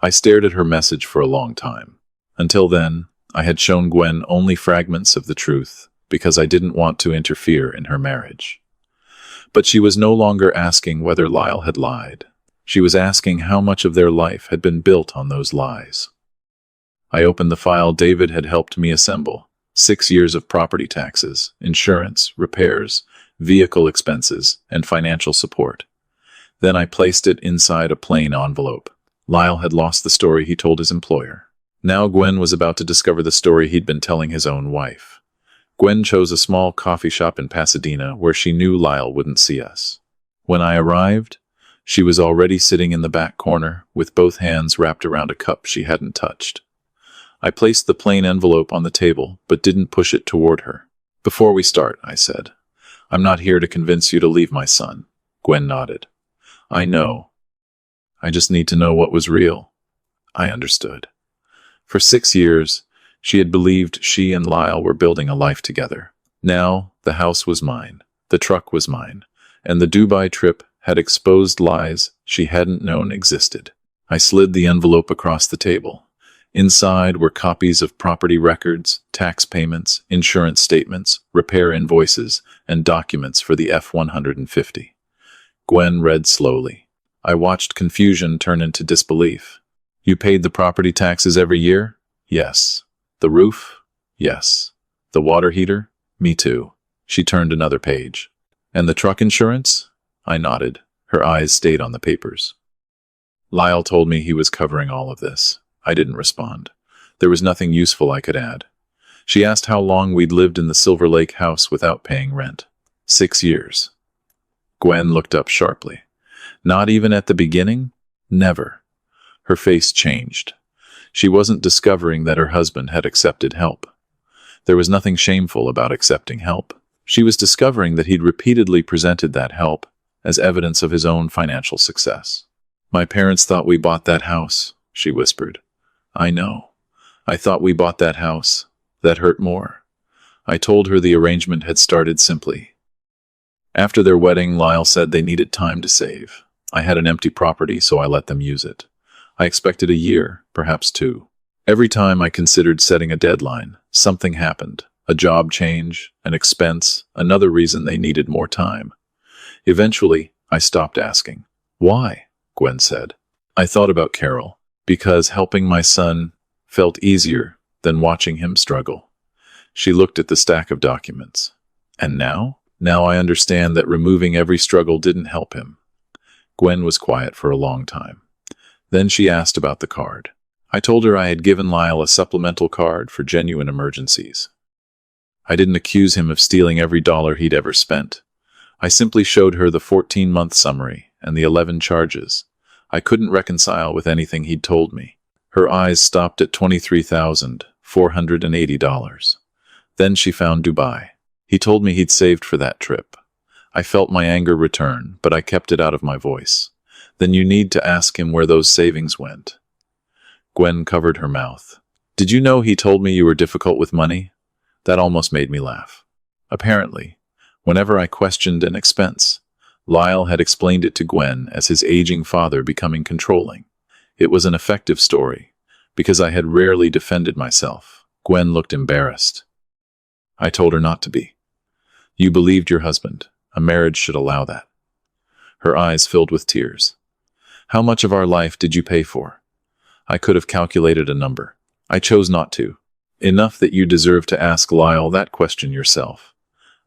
I stared at her message for a long time. Until then, I had shown Gwen only fragments of the truth because I didn't want to interfere in her marriage. But she was no longer asking whether Lyle had lied. She was asking how much of their life had been built on those lies. I opened the file David had helped me assemble. 6 years of property taxes, insurance, repairs, vehicle expenses, and financial support. Then I placed it inside a plain envelope. Lyle had lost the story he told his employer. Now Gwen was about to discover the story he'd been telling his own wife. Gwen chose a small coffee shop in Pasadena where she knew Lyle wouldn't see us. When I arrived, She was already sitting in the back corner, with both hands wrapped around a cup she hadn't touched. I placed the plain envelope on the table, but didn't push it toward her. "Before we start," I said, "I'm not here to convince you to leave my son." Gwen nodded. "I know. I just need to know what was real." I understood. For 6 years, she had believed she and Lyle were building a life together. Now, the house was mine, the truck was mine, and the Dubai trip had exposed lies she hadn't known existed. I slid the envelope across the table. Inside were copies of property records, tax payments, insurance statements, repair invoices, and documents for the F-150. Gwen read slowly. I watched confusion turn into disbelief. "You paid the property taxes every year?" "Yes." "The roof?" "Yes." "The water heater?" "Me too." She turned another page. "And the truck insurance?" I nodded. Her eyes stayed on the papers. "Lyle told me he was covering all of this." I didn't respond. There was nothing useful I could add. She asked how long we'd lived in the Silver Lake house without paying rent. 6 years. Gwen looked up sharply. "Not even at the beginning?" "Never." Her face changed. She wasn't discovering that her husband had accepted help. There was nothing shameful about accepting help. She was discovering that he'd repeatedly presented that help as evidence of his own financial success. "My parents thought we bought that house," she whispered. "I know. I thought we bought that house. That hurt more." I told her the arrangement had started simply. After their wedding, Lyle said they needed time to save. I had an empty property, so I let them use it. I expected a year, perhaps 2. Every time I considered setting a deadline, something happened. A job change, an expense, another reason they needed more time. Eventually, I stopped asking. "Why?" Gwen said. "I thought about Carol, because helping my son felt easier than watching him struggle." She looked at the stack of documents. "And now?" "Now I understand that removing every struggle didn't help him." Gwen was quiet for a long time. Then she asked about the card. I told her I had given Lyle a supplemental card for genuine emergencies. I didn't accuse him of stealing every dollar he'd ever spent. I simply showed her the 14-month summary and the 11 charges. I couldn't reconcile with anything he'd told me. Her eyes stopped at $23,480. Then she found Dubai. He told me he'd saved for that trip. I felt my anger return, but I kept it out of my voice. "Then you need to ask him where those savings went." Gwen covered her mouth. "Did you know he told me you were difficult with money?" That almost made me laugh. Apparently, whenever I questioned an expense, Lyle had explained it to Gwen as his aging father becoming controlling. It was an effective story, because I had rarely defended myself. Gwen looked embarrassed. I told her not to be. "You believed your husband. A marriage should allow that." Her eyes filled with tears. "How much of our life did you pay for?" I could have calculated a number. I chose not to. Enough that you deserve to ask Lyle that question yourself.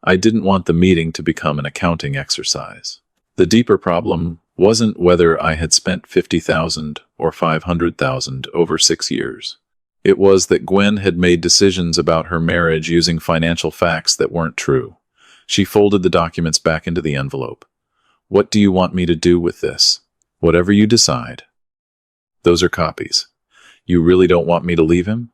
I didn't want the meeting to become an accounting exercise. The deeper problem wasn't whether I had spent $50,000 or $500,000 over 6 years. It was that Gwen had made decisions about her marriage using financial facts that weren't true. She folded the documents back into the envelope. "What do you want me to do with this?" "Whatever you decide." "Those are copies. You really don't want me to leave him?"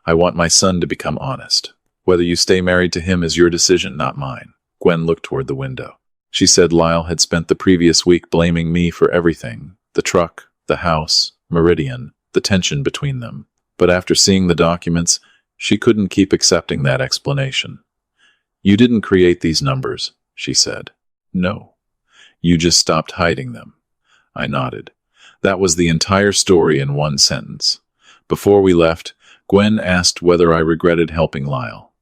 "I want my son to become honest. Whether you stay married to him is your decision, not mine." Gwen looked toward the window. She said Lyle had spent the previous week blaming me for everything: the truck, the house, Meridian, the tension between them. But after seeing the documents, she couldn't keep accepting that explanation. "You didn't create these numbers," she said. "No. You just stopped hiding them." I nodded. That was the entire story in one sentence. Before we left, Gwen asked whether I regretted helping Lyle.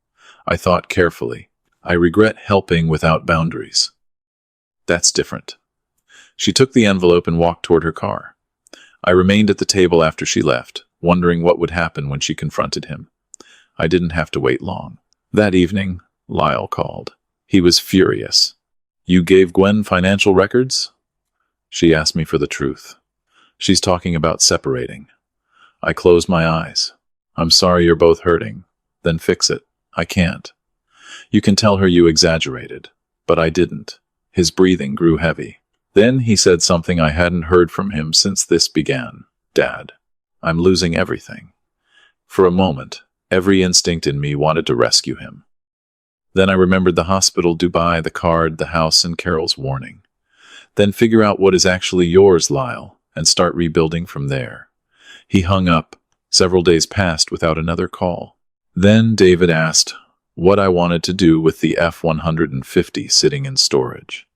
I thought carefully. I regret helping without boundaries. That's different. She took the envelope and walked toward her car. I remained at the table after she left, wondering what would happen when she confronted him. I didn't have to wait long. That evening, Lyle called. He was furious. "You gave Gwen financial records?" She asked me for the truth. "She's talking about separating." I closed my eyes. "I'm sorry you're both hurting." "Then fix it." "I can't." "You can tell her you exaggerated." But I didn't. His breathing grew heavy. Then he said something I hadn't heard from him since this began. "Dad, I'm losing everything." For a moment, every instinct in me wanted to rescue him. Then I remembered the hospital, Dubai, the card, the house, and Carol's warning. "Then figure out what is actually yours, Lyle, and start rebuilding from there." He hung up. Several days passed without another call. Then David asked what I wanted to do with the F-150 sitting in storage.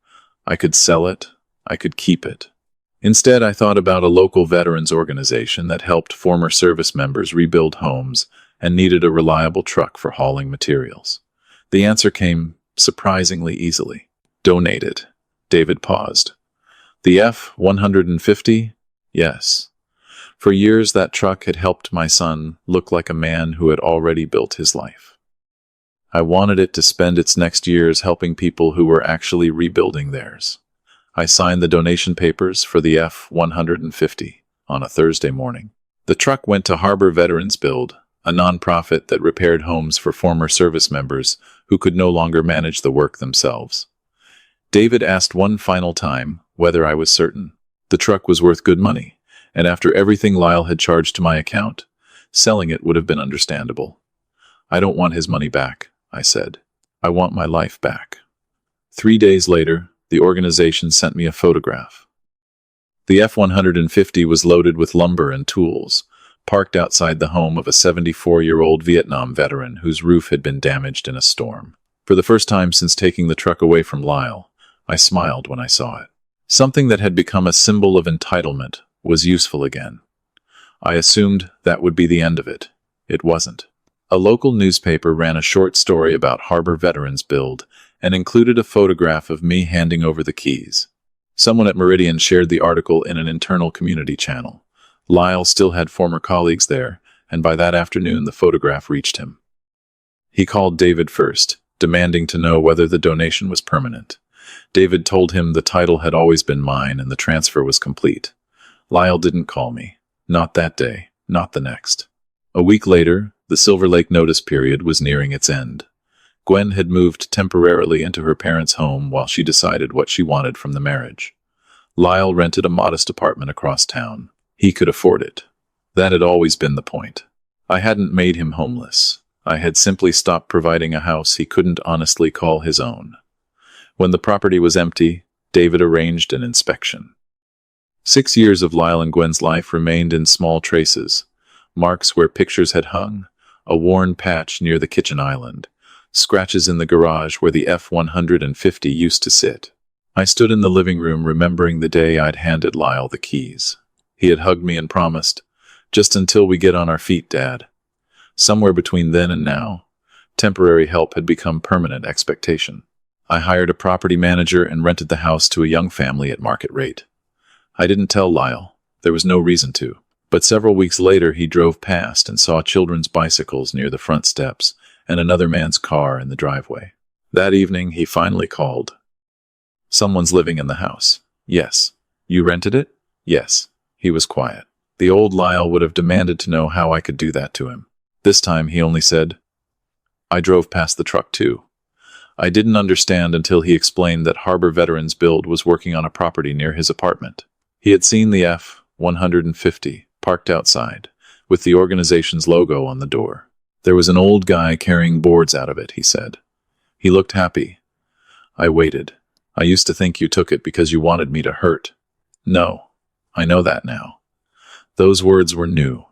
I could sell it. I could keep it. Instead, I thought about a local veterans organization that helped former service members rebuild homes and needed a reliable truck for hauling materials. The answer came surprisingly easily. "Donate it." David paused. "The F-150? Yes." For years, that truck had helped my son look like a man who had already built his life. I wanted it to spend its next years helping people who were actually rebuilding theirs. I signed the donation papers for the F-150 on a Thursday morning. The truck went to Harbor Veterans Build, a nonprofit that repaired homes for former service members who could no longer manage the work themselves. David asked one final time whether I was certain. The truck was worth good money, and after everything Lyle had charged to my account, selling it would have been understandable. "I don't want his money back," I said. "I want my life back." 3 days later, the organization sent me a photograph. The F-150 was loaded with lumber and tools, parked outside the home of a 74-year-old Vietnam veteran whose roof had been damaged in a storm. For the first time since taking the truck away from Lyle, I smiled when I saw it. Something that had become a symbol of entitlement was useful again. I assumed that would be the end of it. It wasn't. A local newspaper ran a short story about Harbor Veterans Build and included a photograph of me handing over the keys. Someone at Meridian shared the article in an internal community channel. Lyle still had former colleagues there, and by that afternoon the photograph reached him. He called David first, demanding to know whether the donation was permanent. David told him the title had always been mine and the transfer was complete. Lyle didn't call me. Not that day, not the next. A week later, the Silver Lake notice period was nearing its end. Gwen had moved temporarily into her parents' home while she decided what she wanted from the marriage. Lyle rented a modest apartment across town. He could afford it. That had always been the point. I hadn't made him homeless. I had simply stopped providing a house he couldn't honestly call his own. When the property was empty, David arranged an inspection. 6 years of Lyle and Gwen's life remained in small traces. Marks where pictures had hung, a worn patch near the kitchen island, scratches in the garage where the F-150 used to sit. I stood in the living room remembering the day I'd handed Lyle the keys. He had hugged me and promised, "Just until we get on our feet, Dad." Somewhere between then and now, temporary help had become permanent expectation. I hired a property manager and rented the house to a young family at market rate. I didn't tell Lyle. There was no reason to. But several weeks later he drove past and saw children's bicycles near the front steps and another man's car in the driveway. That evening he finally called. "Someone's living in the house." "Yes." "You rented it?" "Yes." He was quiet. The old Lyle would have demanded to know how I could do that to him. This time he only said, "I drove past the truck too." I didn't understand until he explained that Harbor Veterans Build was working on a property near his apartment. He had seen the F-150 parked outside, with the organization's logo on the door. There was an old guy carrying boards out of it, he said. He looked happy. I waited. "I used to think you took it because you wanted me to hurt." "No, I know that now." Those words were new.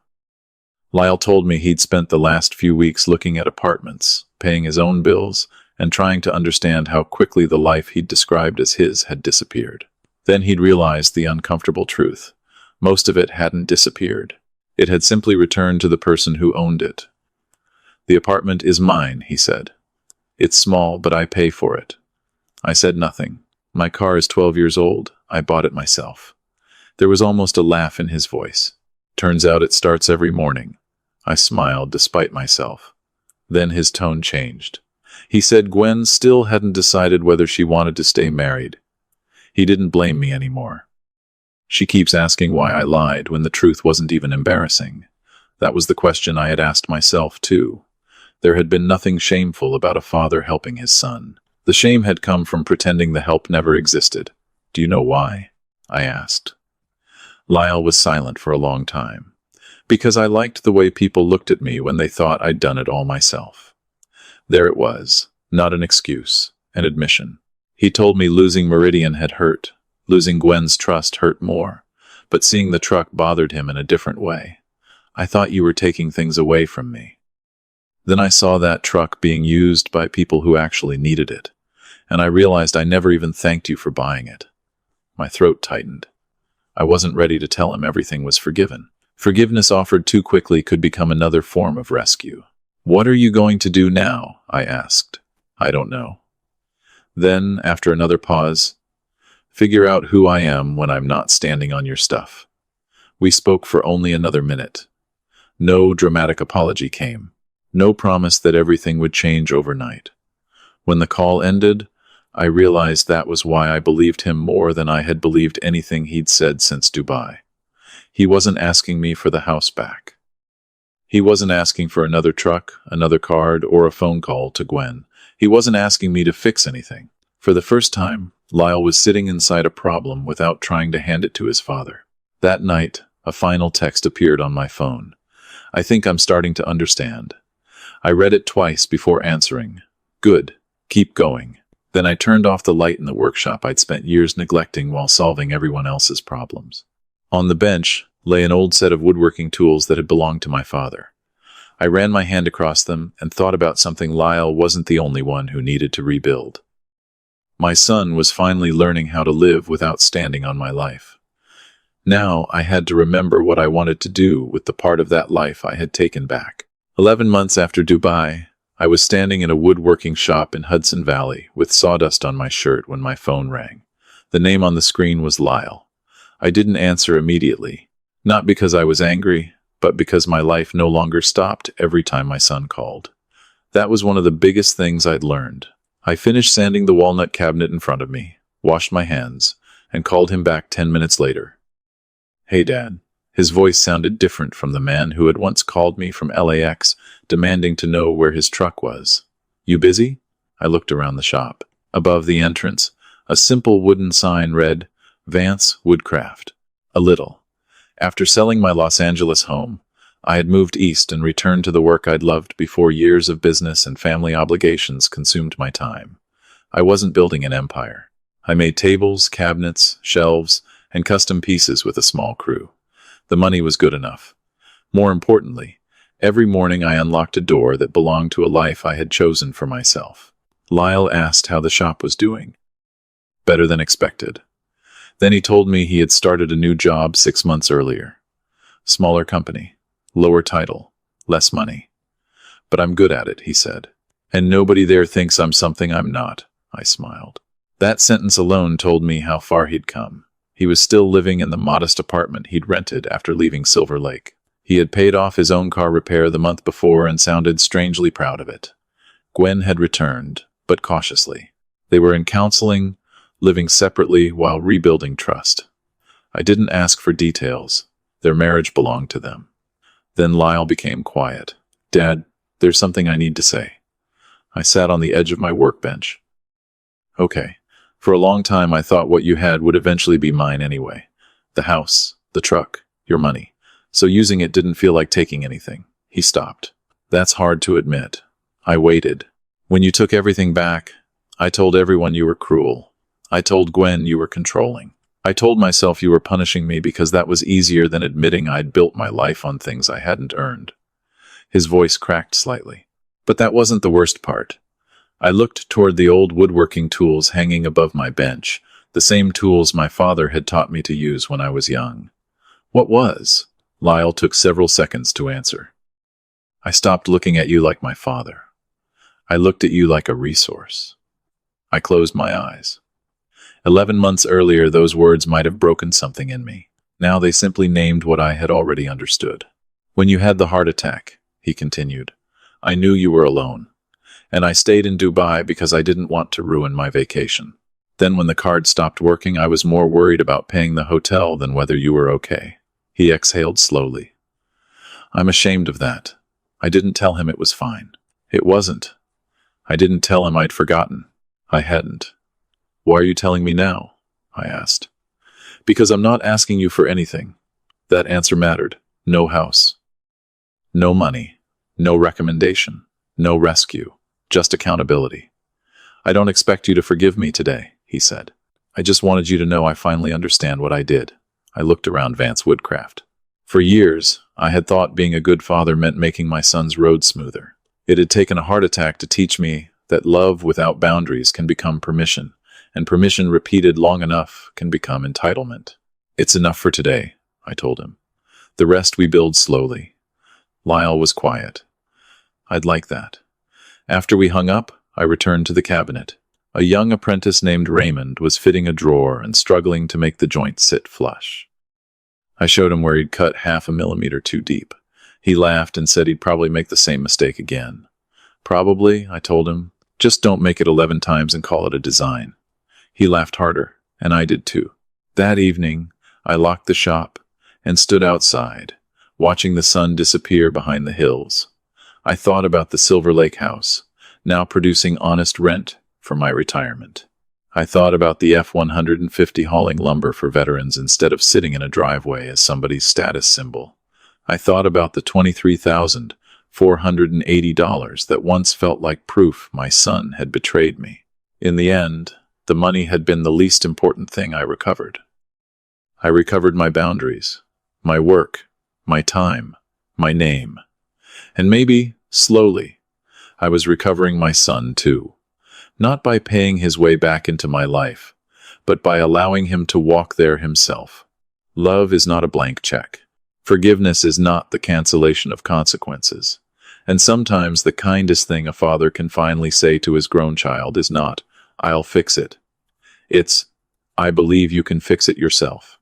Lyle told me he'd spent the last few weeks looking at apartments, paying his own bills, and trying to understand how quickly the life he'd described as his had disappeared. Then he'd realized the uncomfortable truth. Most of it hadn't disappeared. It had simply returned to the person who owned it. "The apartment is mine," he said. "It's small, but I pay for it." I said nothing. "My car is 12 years old. I bought it myself." There was almost a laugh in his voice. "Turns out it starts every morning." I smiled despite myself. Then his tone changed. He said Gwen still hadn't decided whether she wanted to stay married. He didn't blame me anymore. "She keeps asking why I lied when the truth wasn't even embarrassing." That was the question I had asked myself, too. There had been nothing shameful about a father helping his son. The shame had come from pretending the help never existed. Do you know why? I asked. Lyle was silent for a long time. Because I liked the way people looked at me when they thought I'd done it all myself. There it was, not an excuse, an admission. He told me losing Meridian had hurt. Losing Gwen's trust hurt more. But seeing the truck bothered him in a different way. I thought you were taking things away from me. Then I saw that truck being used by people who actually needed it. And I realized I never even thanked you for buying it. My throat tightened. I wasn't ready to tell him everything was forgiven. Forgiveness offered too quickly could become another form of rescue. What are you going to do now? I asked. I don't know. Then, after another pause, figure out who I am when I'm not standing on your stuff. We spoke for only another minute. No dramatic apology came. No promise that everything would change overnight. When the call ended, I realized that was why I believed him more than I had believed anything he'd said since Dubai. He wasn't asking me for the house back. He wasn't asking for another truck, another card, or a phone call to Gwen. He wasn't asking me to fix anything. For the first time, Lyle was sitting inside a problem without trying to hand it to his father. That night, a final text appeared on my phone. I think I'm starting to understand. I read it twice before answering. Good. Keep going. Then I turned off the light in the workshop I'd spent years neglecting while solving everyone else's problems. On the bench lay an old set of woodworking tools that had belonged to my father. I ran my hand across them and thought about something. Lyle wasn't the only one who needed to rebuild. My son was finally learning how to live without standing on my life. Now I had to remember what I wanted to do with the part of that life I had taken back. 11 months after Dubai, I was standing in a woodworking shop in Hudson Valley with sawdust on my shirt when my phone rang. The name on the screen was Lyle. I didn't answer immediately, not because I was angry, but because my life no longer stopped every time my son called. That was one of the biggest things I'd learned. I finished sanding the walnut cabinet in front of me, washed my hands, and called him back 10 minutes later. Hey, Dad. His voice sounded different from the man who had once called me from LAX, demanding to know where his truck was. You busy? I looked around the shop. Above the entrance, a simple wooden sign read, Vance Woodcraft. A little. After selling my Los Angeles home, I had moved east and returned to the work I'd loved before years of business and family obligations consumed my time. I wasn't building an empire. I made tables, cabinets, shelves, and custom pieces with a small crew. The money was good enough. More importantly, every morning I unlocked a door that belonged to a life I had chosen for myself. Lyle asked how the shop was doing. Better than expected. Then he told me he had started a new job 6 months earlier. Smaller company, lower title, less money. But I'm good at it, he said. And nobody there thinks I'm something I'm not, I smiled. That sentence alone told me how far he'd come. He was still living in the modest apartment he'd rented after leaving Silver Lake. He had paid off his own car repair the month before and sounded strangely proud of it. Gwen had returned, but cautiously. They were in counseling, living separately while rebuilding trust. I didn't ask for details. Their marriage belonged to them. Then Lyle became quiet. Dad, there's something I need to say. I sat on the edge of my workbench. Okay. For a long time I thought what you had would eventually be mine anyway. The house, the truck, your money. So using it didn't feel like taking anything. He stopped. That's hard to admit. I waited. When you took everything back, I told everyone you were cruel. I told Gwen you were controlling. I told myself you were punishing me because that was easier than admitting I'd built my life on things I hadn't earned. His voice cracked slightly. But that wasn't the worst part. I looked toward the old woodworking tools hanging above my bench, the same tools my father had taught me to use when I was young. What was? Lyle took several seconds to answer. I stopped looking at you like my father. I looked at you like a resource. I closed my eyes. 11 months earlier, those words might have broken something in me. Now they simply named what I had already understood. When you had the heart attack, he continued, I knew you were alone. And I stayed in Dubai because I didn't want to ruin my vacation. Then when the card stopped working, I was more worried about paying the hotel than whether you were okay. He exhaled slowly. I'm ashamed of that. I didn't tell him it was fine. It wasn't. I didn't tell him I'd forgotten. I hadn't. Why are you telling me now? I asked. Because I'm not asking you for anything. That answer mattered. No house. No money. No recommendation. No rescue. Just accountability. I don't expect you to forgive me today, he said. I just wanted you to know I finally understand what I did. I looked around Vance Woodcraft. For years, I had thought being a good father meant making my son's road smoother. It had taken a heart attack to teach me that love without boundaries can become permission, and permission repeated long enough can become entitlement. It's enough for today, I told him. The rest we build slowly. Lyle was quiet. I'd like that. After we hung up, I returned to the cabinet. A young apprentice named Raymond was fitting a drawer and struggling to make the joint sit flush. I showed him where he'd cut 0.5 millimeter too deep. He laughed and said he'd probably make the same mistake again. Probably, I told him, just don't make it 11 times and call it a design. He laughed harder, and I did too. That evening, I locked the shop and stood outside, watching the sun disappear behind the hills. I thought about the Silver Lake house, now producing honest rent for my retirement. I thought about the F-150 hauling lumber for veterans instead of sitting in a driveway as somebody's status symbol. I thought about the $23,480 that once felt like proof my son had betrayed me. In the end, the money had been the least important thing I recovered. I recovered my boundaries, my work, my time, my name. And maybe, slowly, I was recovering my son too. Not by paying his way back into my life, but by allowing him to walk there himself. Love is not a blank check. Forgiveness is not the cancellation of consequences. And sometimes the kindest thing a father can finally say to his grown child is not, "I'll fix it." It's, "I believe you can fix it yourself."